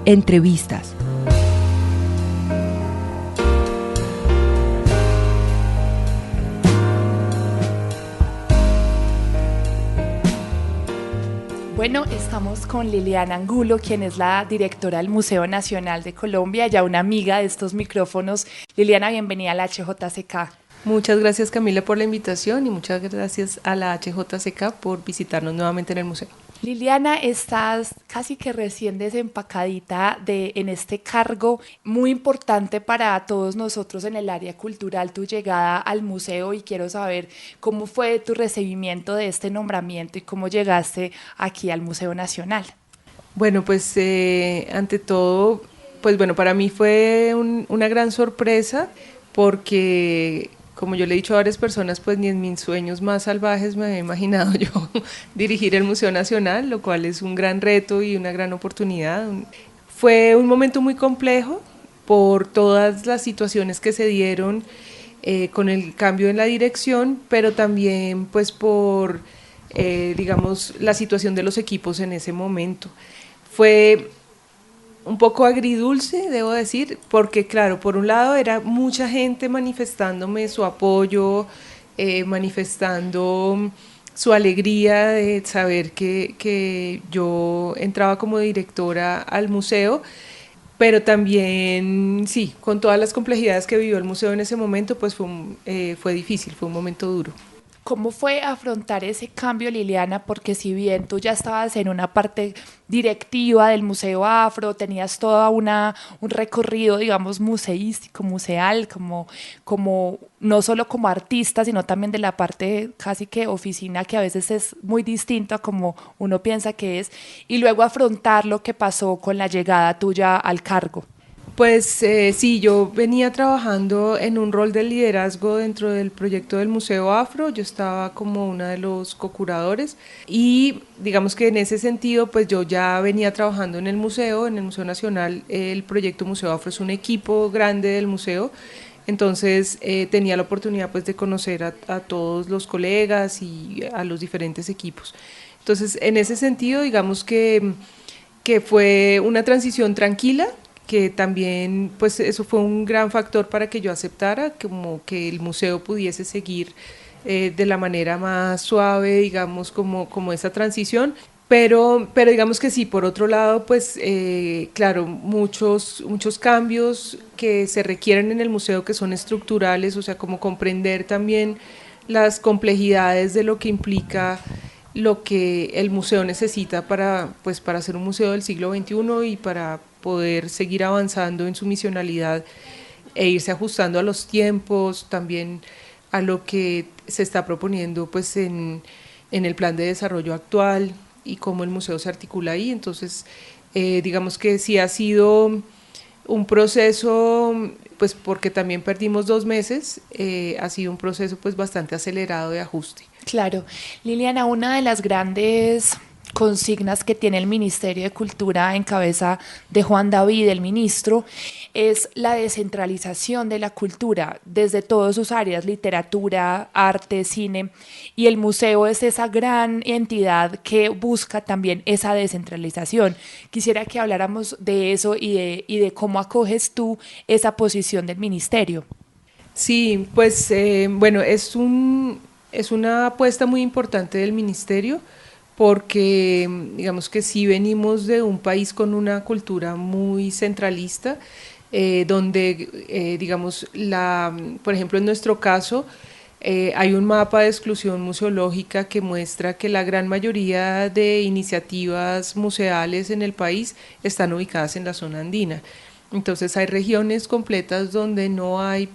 Entrevistas. Bueno, estamos con Liliana Angulo, quien es la directora del Museo Nacional de Colombia, ya una amiga de estos micrófonos. Liliana, bienvenida a la HJCK. Muchas gracias, Camila, por la invitación y muchas gracias a la HJCK por visitarnos nuevamente en el museo. Liliana, estás casi que recién desempacadita en este cargo muy importante para todos nosotros en el área cultural, tu llegada al museo, y quiero saber cómo fue tu recibimiento de este nombramiento y cómo llegaste aquí al Museo Nacional. Bueno, pues ante todo, pues bueno, para mí fue una gran sorpresa porque, como yo le he dicho a varias personas, pues ni en mis sueños más salvajes me había imaginado yo dirigir el Museo Nacional, lo cual es un gran reto y una gran oportunidad. Fue un momento muy complejo por todas las situaciones que se dieron con el cambio en la dirección, pero también pues por, digamos, la situación de los equipos en ese momento. Fue un poco agridulce, debo decir, porque claro, por un lado era mucha gente manifestándome su apoyo, manifestando su alegría de saber que yo entraba como directora al museo, pero también, sí, con todas las complejidades que vivió el museo en ese momento, pues fue difícil, fue un momento duro. ¿Cómo fue afrontar ese cambio, Liliana? Porque si bien tú ya estabas en una parte directiva del Museo Afro, tenías todo un recorrido, digamos, museístico, museal, como no solo como artista, sino también de la parte casi que oficina, que a veces es muy distinto a como uno piensa que es, y luego afrontar lo que pasó con la llegada tuya al cargo. Pues sí, yo venía trabajando en un rol de liderazgo dentro del proyecto del Museo Afro, yo estaba como una de los co-curadores y digamos que en ese sentido pues yo ya venía trabajando en el Museo Nacional. El proyecto Museo Afro es un equipo grande del museo, entonces tenía la oportunidad pues de conocer a todos los colegas y a los diferentes equipos. Entonces en ese sentido digamos que fue una transición tranquila, que también pues eso fue un gran factor para que yo aceptara como que el museo pudiese seguir de la manera más suave, digamos, como esa transición. Pero digamos que sí, por otro lado, pues claro, muchos cambios que se requieren en el museo que son estructurales, o sea, como comprender también las complejidades de lo que implica lo que el museo necesita para ser un museo del siglo XXI y para poder seguir avanzando en su misionalidad e irse ajustando a los tiempos, también a lo que se está proponiendo pues en el plan de desarrollo actual y cómo el museo se articula ahí. Entonces, digamos que sí ha sido un proceso, pues porque también perdimos 2 meses, ha sido un proceso pues bastante acelerado de ajuste. Claro. Liliana, una de las grandes consignas que tiene el Ministerio de Cultura en cabeza de Juan David, el ministro, es la descentralización de la cultura desde todas sus áreas, literatura, arte, cine, y el museo es esa gran entidad que busca también esa descentralización. Quisiera que habláramos de eso y de cómo acoges tú esa posición del ministerio. Sí, pues bueno, es una apuesta muy importante del ministerio porque digamos que sí venimos de un país con una cultura muy centralista, donde digamos, por ejemplo en nuestro caso, hay un mapa de exclusión museológica que muestra que la gran mayoría de iniciativas museales en el país están ubicadas en la zona andina. Entonces hay regiones completas donde no hay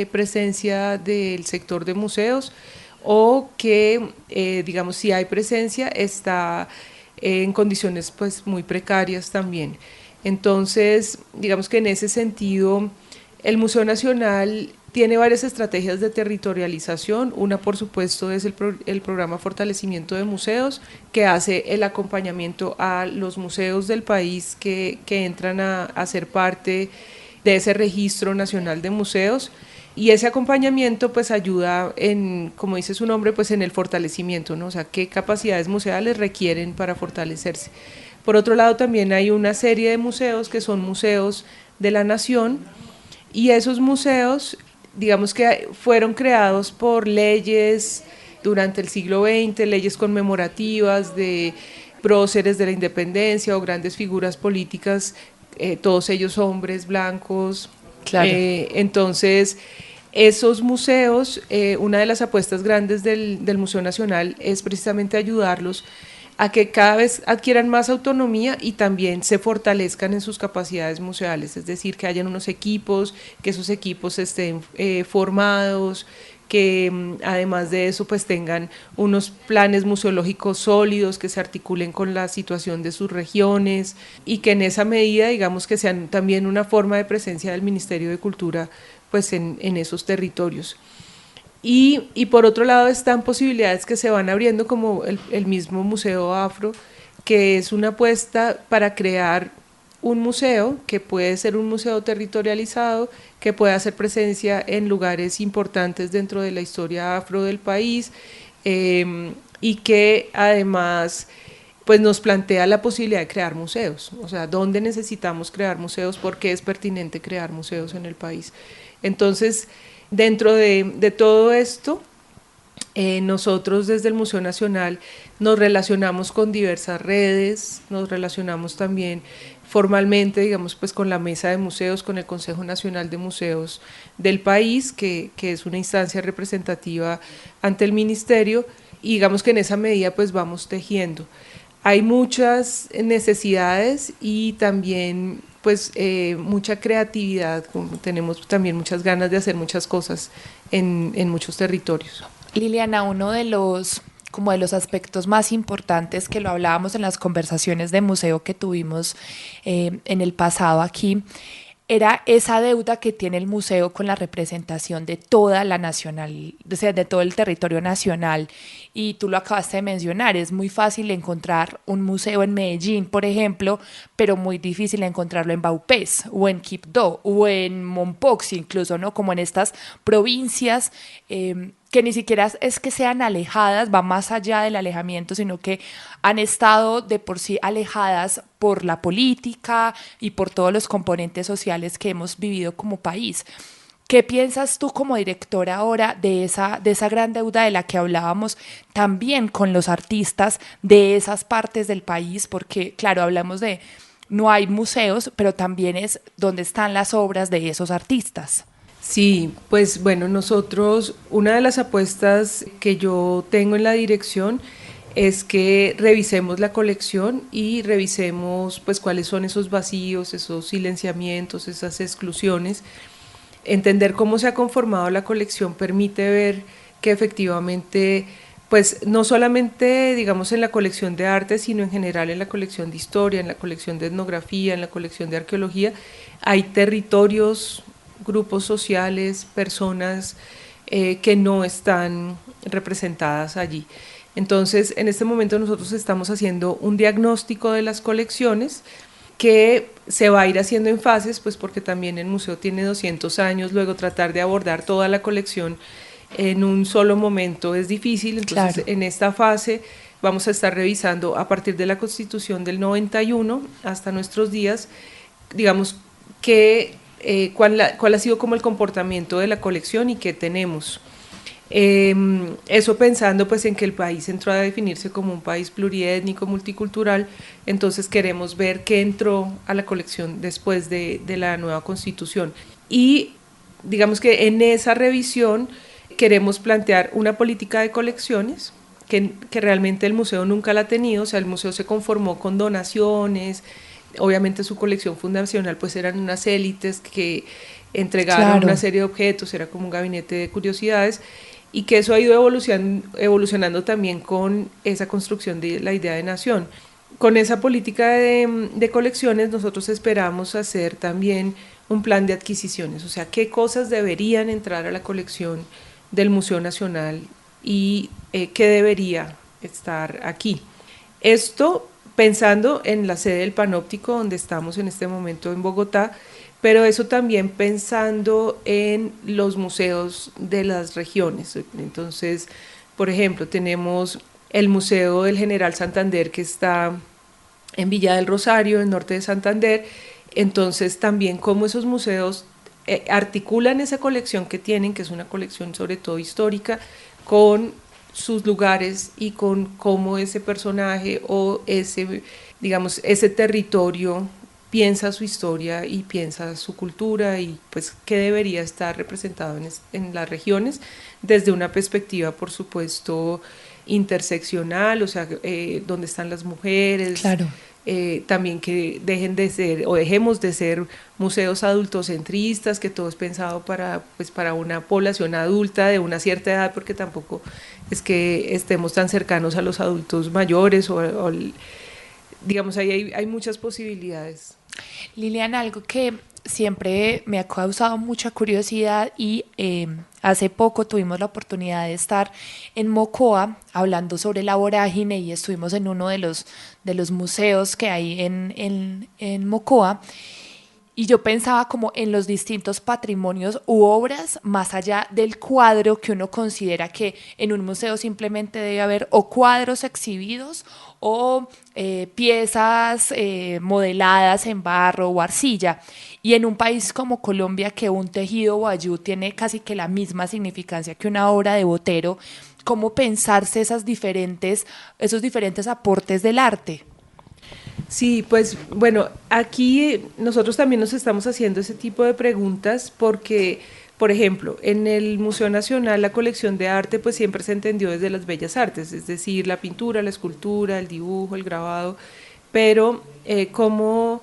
presencia del sector de museos, o que digamos si hay presencia está en condiciones pues muy precarias también. Entonces digamos que en ese sentido el Museo Nacional tiene varias estrategias de territorialización. Una, por supuesto, es el programa Fortalecimiento de Museos, que hace el acompañamiento a los museos del país que entran a ser parte de ese registro nacional de museos. Y ese acompañamiento pues ayuda en, como dice su nombre, pues en el fortalecimiento, ¿no? O sea, qué capacidades museales requieren para fortalecerse. Por otro lado, también hay una serie de museos que son museos de la nación, y esos museos, digamos que fueron creados por leyes durante el siglo XX, leyes conmemorativas de próceres de la independencia o grandes figuras políticas, todos ellos hombres blancos. Claro. Entonces, esos museos, una de las apuestas grandes del Museo Nacional es precisamente ayudarlos a que cada vez adquieran más autonomía y también se fortalezcan en sus capacidades museales, es decir, que hayan unos equipos, que esos equipos estén formados, que además de eso pues tengan unos planes museológicos sólidos que se articulen con la situación de sus regiones y que en esa medida digamos que sean también una forma de presencia del Ministerio de Cultura pues en esos territorios. Y por otro lado están posibilidades que se van abriendo como el mismo Museo Afro, que es una apuesta para crear un museo que puede ser un museo territorializado, que puede hacer presencia en lugares importantes dentro de la historia afro del país, y que además pues nos plantea la posibilidad de crear museos, o sea, dónde necesitamos crear museos, por qué es pertinente crear museos en el país. Entonces, dentro de todo esto, nosotros desde el Museo Nacional nos relacionamos con diversas redes, nos relacionamos también formalmente, digamos, pues con la Mesa de Museos, con el Consejo Nacional de Museos del país, que es una instancia representativa ante el Ministerio, y digamos que en esa medida pues vamos tejiendo. Hay muchas necesidades y también pues mucha creatividad, tenemos también muchas ganas de hacer muchas cosas en muchos territorios. Liliana, uno de los como de los aspectos más importantes que lo hablábamos en las conversaciones de museo que tuvimos en el pasado aquí, era esa deuda que tiene el museo con la representación de toda la nacional, o sea, de todo el territorio nacional. Y tú lo acabaste de mencionar, es muy fácil encontrar un museo en Medellín, por ejemplo, pero muy difícil encontrarlo en Vaupés, o en Quibdó, o en Mompox, incluso, ¿no? Como en estas provincias que ni siquiera es que sean alejadas, va más allá del alejamiento, sino que han estado de por sí alejadas por la política y por todos los componentes sociales que hemos vivido como país. ¿Qué piensas tú como directora ahora de esa gran deuda de la que hablábamos también con los artistas de esas partes del país? Porque, claro, hablamos de no hay museos, pero también es donde están las obras de esos artistas. Sí, pues bueno, nosotros, una de las apuestas que yo tengo en la dirección es que revisemos la colección y revisemos pues cuáles son esos vacíos, esos silenciamientos, esas exclusiones. Entender cómo se ha conformado la colección permite ver que efectivamente pues no solamente digamos en la colección de arte, sino en general en la colección de historia, en la colección de etnografía, en la colección de arqueología, hay territorios, grupos sociales, personas que no están representadas allí. Entonces, en este momento nosotros estamos haciendo un diagnóstico de las colecciones que se va a ir haciendo en fases, pues porque también el museo tiene 200 años, luego tratar de abordar toda la colección en un solo momento es difícil, entonces Claro. en esta fase vamos a estar revisando a partir de la Constitución del 91 hasta nuestros días, digamos, cuál ha sido como el comportamiento de la colección y qué tenemos. Eso pensando pues en que el país entró a definirse como un país pluriétnico, multicultural, entonces queremos ver qué entró a la colección después de la nueva constitución. Y digamos que en esa revisión queremos plantear una política de colecciones que realmente el museo nunca la ha tenido, o sea, el museo se conformó con donaciones, obviamente su colección fundacional pues eran unas élites que entregaron Claro. una serie de objetos, era como un gabinete de curiosidades, y que eso ha ido evolucionando también con esa construcción de la idea de nación. Con esa política de colecciones nosotros esperamos hacer también un plan de adquisiciones, o sea, qué cosas deberían entrar a la colección del Museo Nacional y qué debería estar aquí. Esto pensando en la sede del Panóptico, donde estamos en este momento en Bogotá, pero eso también pensando en los museos de las regiones. Entonces, por ejemplo, tenemos el Museo del General Santander que está en Villa del Rosario, en Norte de Santander. Entonces también cómo esos museos articulan esa colección que tienen, que es una colección sobre todo histórica, con sus lugares y con cómo ese personaje o ese, digamos, ese territorio piensa su historia y piensa su cultura y pues qué debería estar representado en las regiones desde una perspectiva, por supuesto, interseccional, o sea, donde están las mujeres, Claro. también que dejen de ser o dejemos de ser museos adultocentristas, que todo es pensado pues, para una población adulta de una cierta edad, porque tampoco es que estemos tan cercanos a los adultos mayores o digamos, ahí hay muchas posibilidades. Liliana, algo que siempre me ha causado mucha curiosidad y hace poco tuvimos la oportunidad de estar en Mocoa hablando sobre la vorágine y estuvimos en uno de los museos que hay en Mocoa. Y yo pensaba como en los distintos patrimonios u obras, más allá del cuadro que uno considera que en un museo simplemente debe haber o cuadros exhibidos o piezas modeladas en barro o arcilla. Y en un país como Colombia, que un tejido wayú tiene casi que la misma significancia que una obra de Botero, ¿cómo pensarse esos diferentes aportes del arte? Sí, pues bueno, aquí nosotros también nos estamos haciendo ese tipo de preguntas porque, por ejemplo, en el Museo Nacional la colección de arte pues siempre se entendió desde las bellas artes, es decir, la pintura, la escultura, el dibujo, el grabado, pero cómo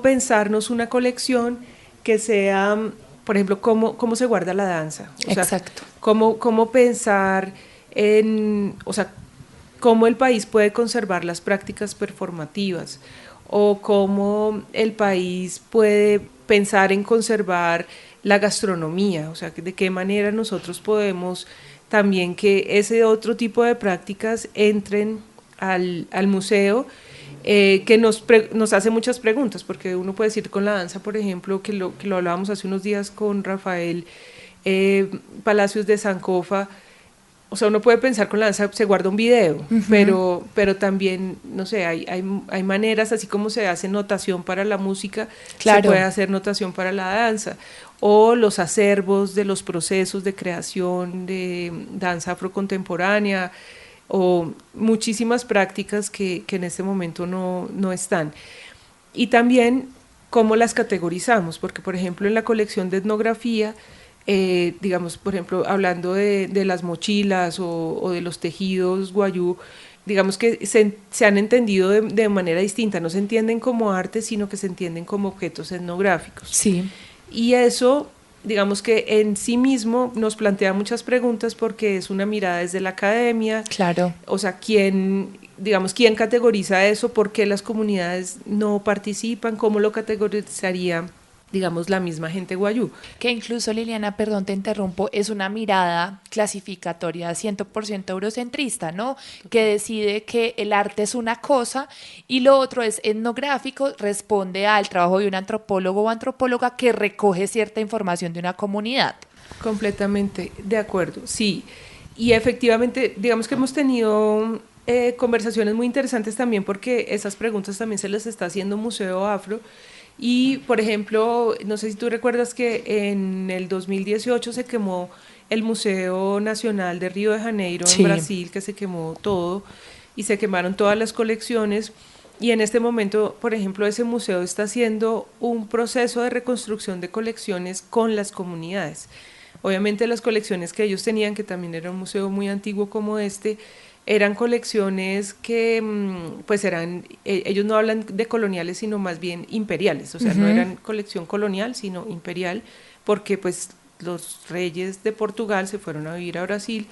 pensarnos una colección que sea, por ejemplo, cómo se guarda la danza, o sea, Exacto. cómo pensar o sea, cómo el país puede conservar las prácticas performativas o cómo el país puede pensar en conservar la gastronomía, o sea, de qué manera nosotros podemos también que ese otro tipo de prácticas entren al museo, que nos hace muchas preguntas, porque uno puede decir con la danza, por ejemplo, que lo hablábamos hace unos días con Rafael Palacios de Sancofa. O sea, uno puede pensar con la danza, se guarda un video, pero también, no sé, hay maneras, así como se hace notación para la música, se Claro. puede hacer notación para la danza, o los acervos de los procesos de creación de danza afrocontemporánea, o muchísimas prácticas que en este momento no están. Y también cómo las categorizamos, porque por ejemplo en la colección de etnografía, digamos, por ejemplo, hablando de las mochilas o de los tejidos guayú, digamos que se han entendido de manera distinta, no se entienden como arte, sino que se entienden como objetos etnográficos. Sí. Y eso, digamos que en sí mismo nos plantea muchas preguntas porque es una mirada desde la academia, Claro. o sea, digamos, quién categoriza eso, por qué las comunidades no participan, cómo lo categorizaría, digamos, la misma gente guayú. Que incluso, Liliana, perdón, te interrumpo, es una mirada clasificatoria 100% eurocentrista, ¿no? Que decide que el arte es una cosa y lo otro es etnográfico, responde al trabajo de un antropólogo o antropóloga que recoge cierta información de una comunidad. Completamente de acuerdo, sí. Y efectivamente, digamos que hemos tenido conversaciones muy interesantes también porque esas preguntas también se les está haciendo Museo Afro. Y, por ejemplo, no sé si tú recuerdas que en el 2018 se quemó el Museo Nacional de Río de Janeiro en Sí. Brasil, que se quemó todo y se quemaron todas las colecciones. Y en este momento, por ejemplo, ese museo está haciendo un proceso de reconstrucción de colecciones con las comunidades. Obviamente las colecciones que ellos tenían, que también era un museo muy antiguo como este, eran colecciones que pues ellos no hablan de coloniales sino más bien imperiales, o sea, no eran colección colonial sino imperial, porque pues los reyes de Portugal se fueron a vivir a Brasil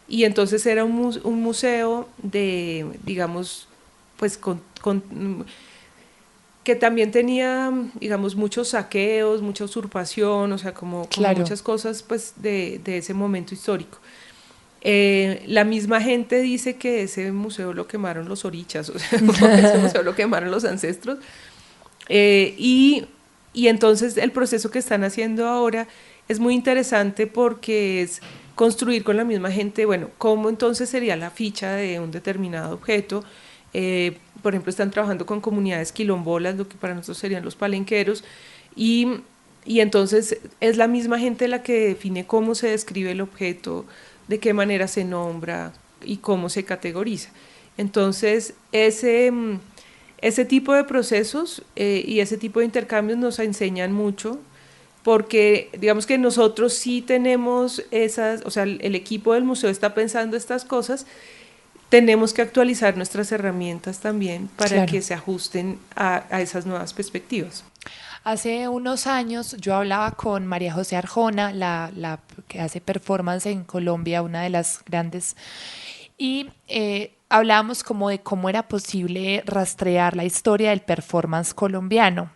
y entonces era un museo de, digamos, pues que también tenía, digamos, muchos saqueos, mucha usurpación, o sea, como Claro. muchas cosas pues de ese momento histórico. La misma gente dice que ese museo lo quemaron los orichas, o sea, ese museo lo quemaron los ancestros. Y entonces el proceso que están haciendo ahora es muy interesante porque es construir con la misma gente, bueno, cómo entonces sería la ficha de un determinado objeto, Por ejemplo, están trabajando con comunidades quilombolas, lo que para nosotros serían los palenqueros, y entonces es la misma gente la que define cómo se describe el objeto, de qué manera se nombra y cómo se categoriza. Entonces, ese tipo de procesos y ese tipo de intercambios nos enseñan mucho, porque digamos que nosotros sí tenemos esas, o sea, el equipo del museo está pensando estas cosas, tenemos que actualizar nuestras herramientas también para Claro. que se ajusten a esas nuevas perspectivas. Hace unos años yo hablaba con María José Arjona, la que hace performance en Colombia, una de las grandes, y hablábamos como de cómo era posible rastrear la historia del performance colombiano,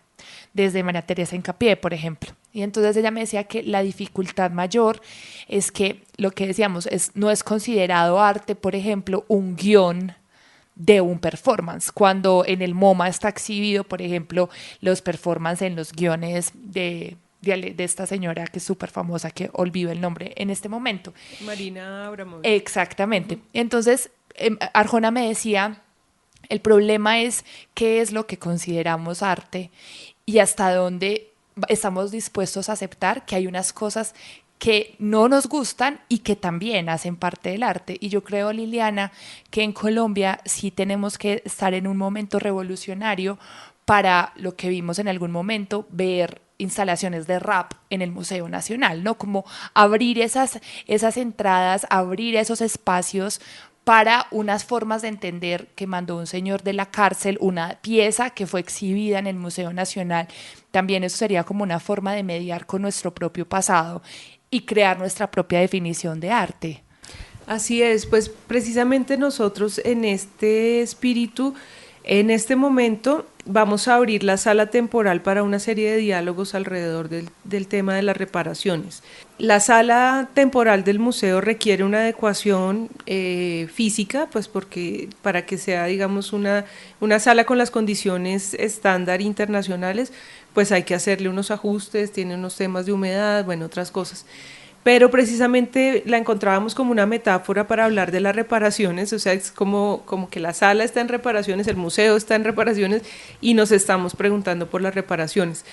desde María Teresa Incapié, por ejemplo. Y entonces ella me decía que la dificultad mayor es que lo que decíamos no es considerado arte, por ejemplo, un guión de un performance, cuando en el MoMA está exhibido, por ejemplo, los performances en los guiones de esta señora que es súper famosa, que olvido el nombre en este momento. Marina Abramovic. Exactamente. Entonces, Arjona me decía, el problema es qué es lo que consideramos arte y hasta dónde estamos dispuestos a aceptar que hay unas cosas que no nos gustan y que también hacen parte del arte. Y yo creo, Liliana, que en Colombia sí tenemos que estar en un momento revolucionario para lo que vimos en algún momento, ver instalaciones de rap en el Museo Nacional, ¿no? Como abrir esas entradas, abrir esos espacios para unas formas de entender que mandó un señor de la cárcel, una pieza que fue exhibida en el Museo Nacional. También eso sería como una forma de mediar con nuestro propio pasado y crear nuestra propia definición de arte. Así es, pues precisamente nosotros en este espíritu, en este momento, vamos a abrir la sala temporal para una serie de diálogos alrededor del tema de las reparaciones. La sala temporal del museo requiere una adecuación física, pues porque para que sea, digamos, una sala con las condiciones estándar internacionales, pues hay que hacerle unos ajustes, tiene unos temas de humedad, bueno, otras cosas. Pero precisamente la encontrábamos como una metáfora para hablar de las reparaciones, o sea, es como que la sala está en reparaciones, el museo está en reparaciones y nos estamos preguntando por las reparaciones.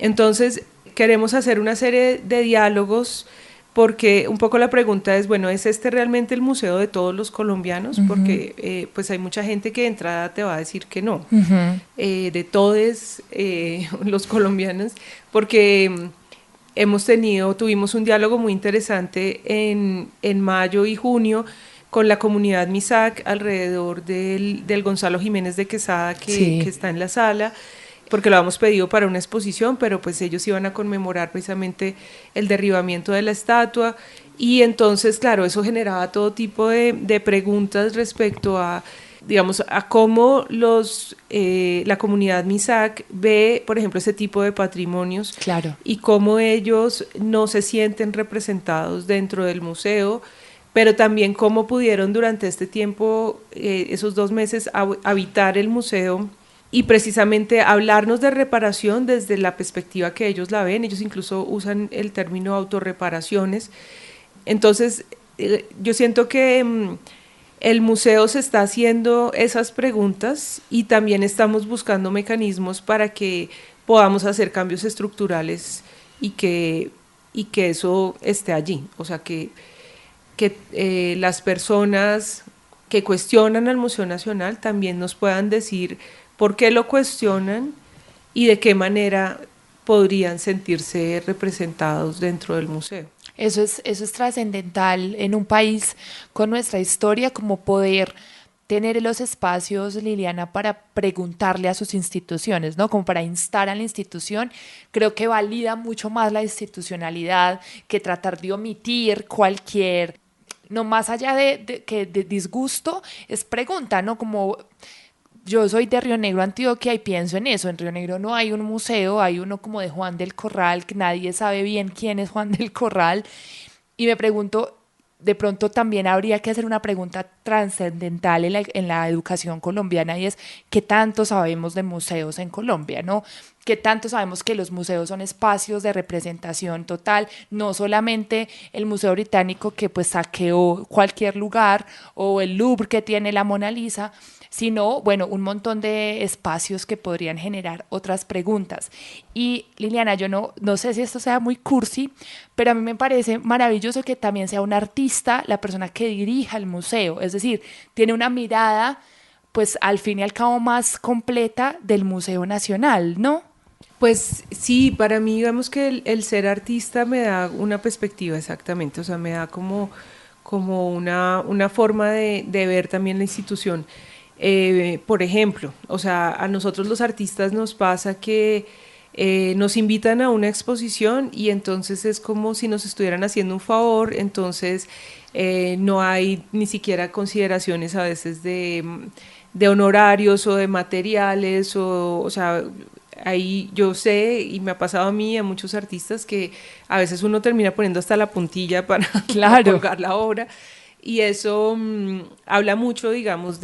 Entonces, queremos hacer una serie de diálogos porque un poco la pregunta es, bueno, ¿es este realmente el museo de todos los colombianos? Porque pues hay mucha gente que de entrada te va a decir que no, de todos los colombianos, porque tuvimos un diálogo muy interesante en mayo y junio con la comunidad MISAC alrededor del Gonzalo Jiménez de Quesada que está en la sala, porque lo habíamos pedido para una exposición, pero pues ellos iban a conmemorar precisamente el derribamiento de la estatua, y entonces, claro, eso generaba todo tipo de preguntas respecto a, digamos, a cómo la comunidad MISAC ve, por ejemplo, ese tipo de patrimonios, claro, y cómo ellos no se sienten representados dentro del museo, pero también cómo pudieron durante este tiempo, esos 2 meses, habitar el museo y precisamente hablarnos de reparación desde la perspectiva que ellos la ven. Ellos incluso usan el término autorreparaciones. Entonces, yo siento que el museo se está haciendo esas preguntas y también estamos buscando mecanismos para que podamos hacer cambios estructurales y que eso esté allí. O sea, que las personas que cuestionan al Museo Nacional también nos puedan decir por qué lo cuestionan y de qué manera podrían sentirse representados dentro del museo. Eso es trascendental en un país con nuestra historia, como poder tener los espacios, Liliana, para preguntarle a sus instituciones, ¿no? Como para instar a la institución. Creo que valida mucho más la institucionalidad que tratar de omitir cualquier, no más allá de disgusto, es pregunta, ¿no? Como yo soy de Río Negro, Antioquia, y pienso en eso. En Río Negro no hay un museo, hay uno como de Juan del Corral, que nadie sabe bien quién es Juan del Corral. Y me pregunto, de pronto también habría que hacer una pregunta trascendental en la educación colombiana, y es, ¿qué tanto sabemos de museos en Colombia, no? que tanto sabemos que los museos son espacios de representación total, no solamente el Museo Británico que pues saqueó cualquier lugar o el Louvre que tiene la Mona Lisa, sino, bueno, un montón de espacios que podrían generar otras preguntas. Y Liliana, yo no sé si esto sea muy cursi, pero a mí me parece maravilloso que también sea un artista la persona que dirija el museo, es decir, tiene una mirada, pues al fin y al cabo más completa del Museo Nacional, ¿no? Pues sí, para mí digamos que el ser artista me da una perspectiva exactamente, o sea, me da como una forma de ver también la institución. Por ejemplo, o sea, a nosotros los artistas nos pasa que nos invitan a una exposición y entonces es como si nos estuvieran haciendo un favor, entonces no hay ni siquiera consideraciones a veces de honorarios o de materiales, o sea, ahí yo sé, y me ha pasado a mí, a muchos artistas, que a veces uno termina poniendo hasta la puntilla para Claro. colgar la obra, y eso habla mucho, digamos,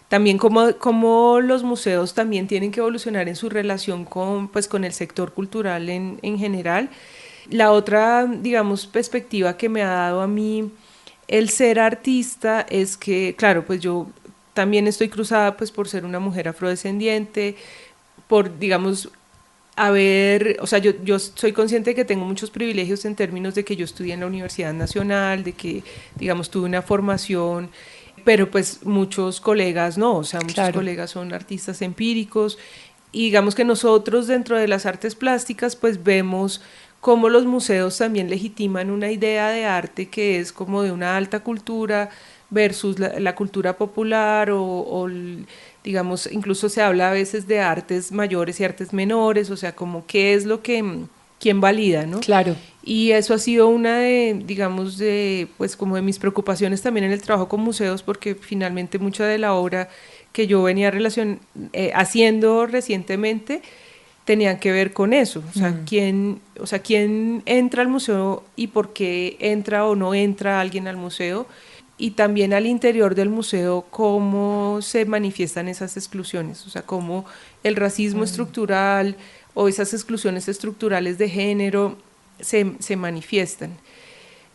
también cómo los museos también tienen que evolucionar en su relación pues, con el sector cultural en general. La otra, digamos, perspectiva que me ha dado a mí el ser artista es que, claro, pues yo también estoy cruzada pues por ser una mujer afrodescendiente, por, digamos, o sea, yo soy consciente de que tengo muchos privilegios en términos de que yo estudié en la Universidad Nacional, de que, digamos, tuve una formación, pero pues muchos colegas no, o sea, muchos Claro. colegas son artistas empíricos, y digamos que nosotros dentro de las artes plásticas pues vemos cómo los museos también legitiman una idea de arte que es como de una alta cultura versus la cultura popular digamos, incluso se habla a veces de artes mayores y artes menores, o sea, como qué es lo que, quién valida, ¿no? Claro. Y eso ha sido una de, digamos, pues como de mis preocupaciones también en el trabajo con museos, porque finalmente mucha de la obra que yo venía haciendo recientemente tenían que ver con eso, o sea, quién entra al museo y por qué entra o no entra alguien al museo, y también al interior del museo cómo se manifiestan esas exclusiones, o sea, cómo el racismo estructural o esas exclusiones estructurales de género se manifiestan.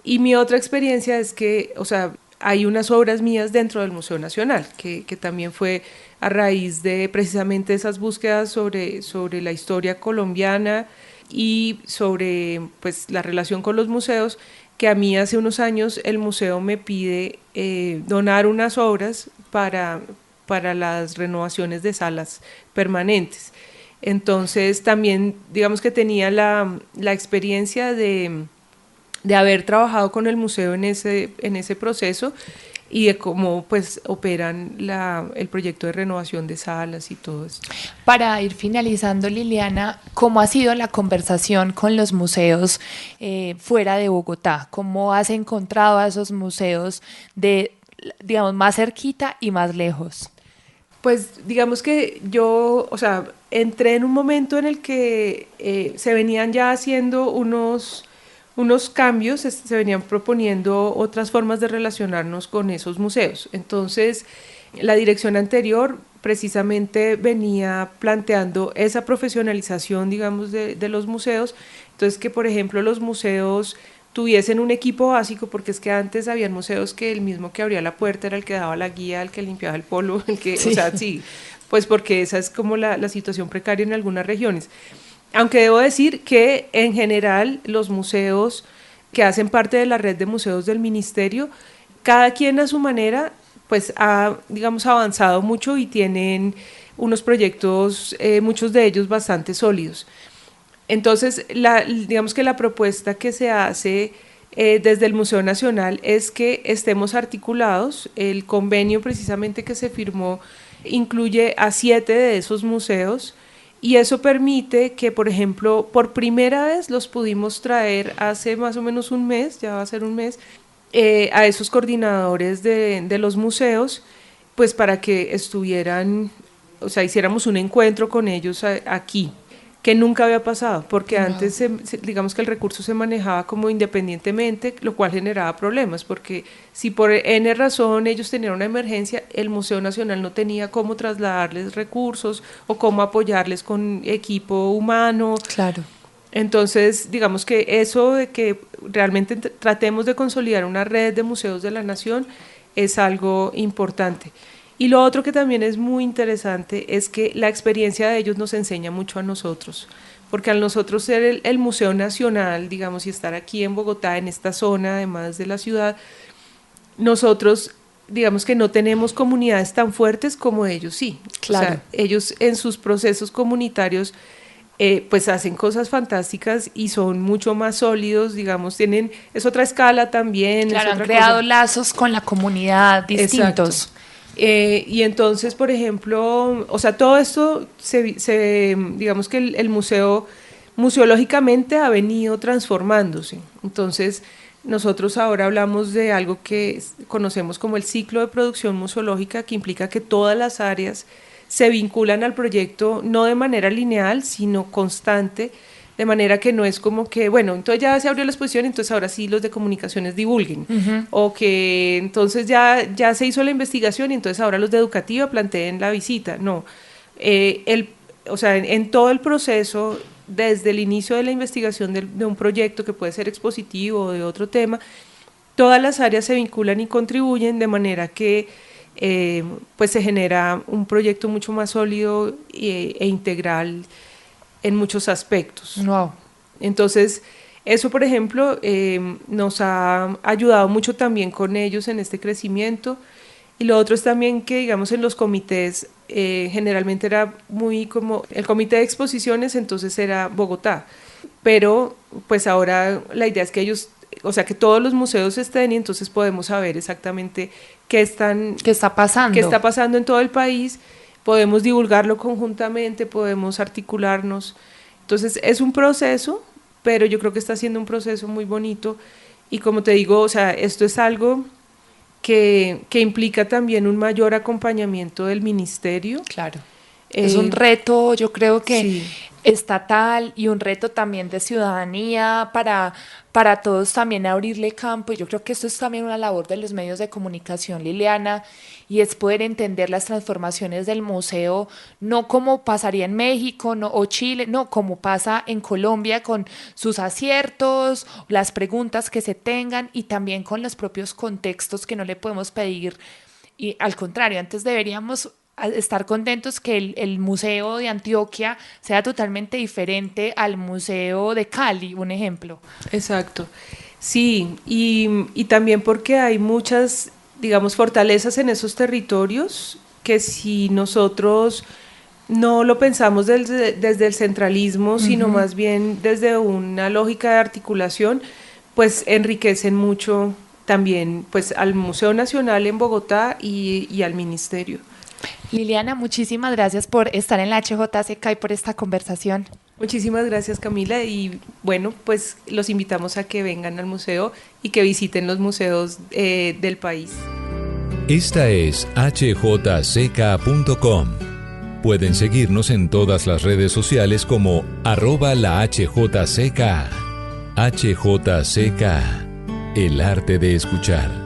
Y mi otra experiencia es que, o sea, hay unas obras mías dentro del Museo Nacional, que también fue a raíz de precisamente esas búsquedas sobre la historia colombiana y sobre pues, la relación con los museos, que a mí hace unos años el museo me pide donar unas obras para las renovaciones de salas permanentes. Entonces también digamos que tenía la experiencia de haber trabajado con el museo en ese proceso y de cómo pues operan el proyecto de renovación de salas y todo esto. Para ir finalizando, Liliana, ¿cómo ha sido la conversación con los museos fuera de Bogotá? ¿Cómo has encontrado a esos museos de, digamos, más cerquita y más lejos? Pues digamos que yo, o sea, entré en un momento en el que se venían ya haciendo unos cambios, se venían proponiendo otras formas de relacionarnos con esos museos. Entonces, la dirección anterior precisamente venía planteando esa profesionalización, digamos, de los museos. Entonces, que por ejemplo los museos tuviesen un equipo básico, porque es que antes habían museos que el mismo que abría la puerta era el que daba la guía, el que limpiaba el polvo, Sí. o sea, sí, pues porque esa es como la situación precaria en algunas regiones. Aunque debo decir que en general los museos que hacen parte de la red de museos del ministerio, cada quien a su manera, pues ha, digamos, avanzado mucho y tienen unos proyectos, muchos de ellos bastante sólidos. Entonces, digamos que la propuesta que se hace desde el Museo Nacional es que estemos articulados. El convenio precisamente que se firmó incluye a 7 de esos museos y eso permite que, por ejemplo, por primera vez los pudimos traer hace más o menos un mes, ya va a ser un mes, a esos coordinadores de los museos, pues para que estuvieran, o sea, hiciéramos un encuentro con ellos aquí. que nunca había pasado, porque No. antes digamos que el recurso se manejaba como independientemente, lo cual generaba problemas, porque si por N razón ellos tenían una emergencia, el Museo Nacional no tenía cómo trasladarles recursos o cómo apoyarles con equipo humano. Claro. Entonces, digamos que eso de que realmente tratemos de consolidar una red de museos de la nación es algo importante. Y lo otro que también es muy interesante es que la experiencia de ellos nos enseña mucho a nosotros, porque al nosotros ser el Museo Nacional, digamos, y estar aquí en Bogotá, en esta zona, además de la ciudad, nosotros, digamos que no tenemos comunidades tan fuertes como ellos, sí. Claro. O sea, ellos en sus procesos comunitarios pues hacen cosas fantásticas y son mucho más sólidos, digamos, es otra escala también. Claro, es han otra creado cosa. lazos con la comunidad distintos. Exacto. Y entonces, por ejemplo, o sea, todo esto, digamos que el museo, museológicamente ha venido transformándose. Entonces, nosotros ahora hablamos de algo que conocemos como el ciclo de producción museológica, que implica que todas las áreas se vinculan al proyecto no de manera lineal, sino constante, de manera que no es como que, bueno, entonces ya se abrió la exposición, entonces ahora sí los de comunicaciones divulguen, o que entonces ya se hizo la investigación y entonces ahora los de educativa planteen la visita. No, o sea, en todo el proceso, desde el inicio de la investigación de un proyecto que puede ser expositivo o de otro tema, todas las áreas se vinculan y contribuyen de manera que pues se genera un proyecto mucho más sólido e integral en muchos aspectos. Wow. Entonces, eso, por ejemplo, nos ha ayudado mucho también con ellos en este crecimiento. Y lo otro es también que, digamos, en los comités, generalmente era muy como el comité de exposiciones, entonces era Bogotá. Pero, pues ahora la idea es que ellos, o sea, que todos los museos estén y entonces podemos saber exactamente qué está pasando en todo el país. Podemos divulgarlo conjuntamente, podemos articularnos. Entonces es un proceso, pero yo creo que está siendo un proceso muy bonito y como te digo, o sea, esto es algo que implica también un mayor acompañamiento del ministerio. Claro. Es un reto, yo creo que sí, estatal y un reto también de ciudadanía para todos también abrirle campo. Y yo creo que esto es también una labor de los medios de comunicación, Liliana, y es poder entender las transformaciones del museo, no como pasaría en México o Chile, no, como pasa en Colombia con sus aciertos, las preguntas que se tengan y también con los propios contextos que no le podemos pedir. Y al contrario, antes deberíamos estar contentos que el museo de Antioquia sea totalmente diferente al museo de Cali, un ejemplo. Exacto, sí, y también porque hay muchas, digamos, fortalezas en esos territorios que si nosotros no lo pensamos desde el centralismo, sino más bien desde una lógica de articulación, pues enriquecen mucho también pues al Museo Nacional en Bogotá y al Ministerio. Liliana, muchísimas gracias por estar en la HJCK y por esta conversación. Muchísimas gracias, Camila, y bueno, pues los invitamos a que vengan al museo y que visiten los museos del país. Esta es hjck.com. Pueden seguirnos en todas las redes sociales como @lahjck. HJCK, el arte de escuchar.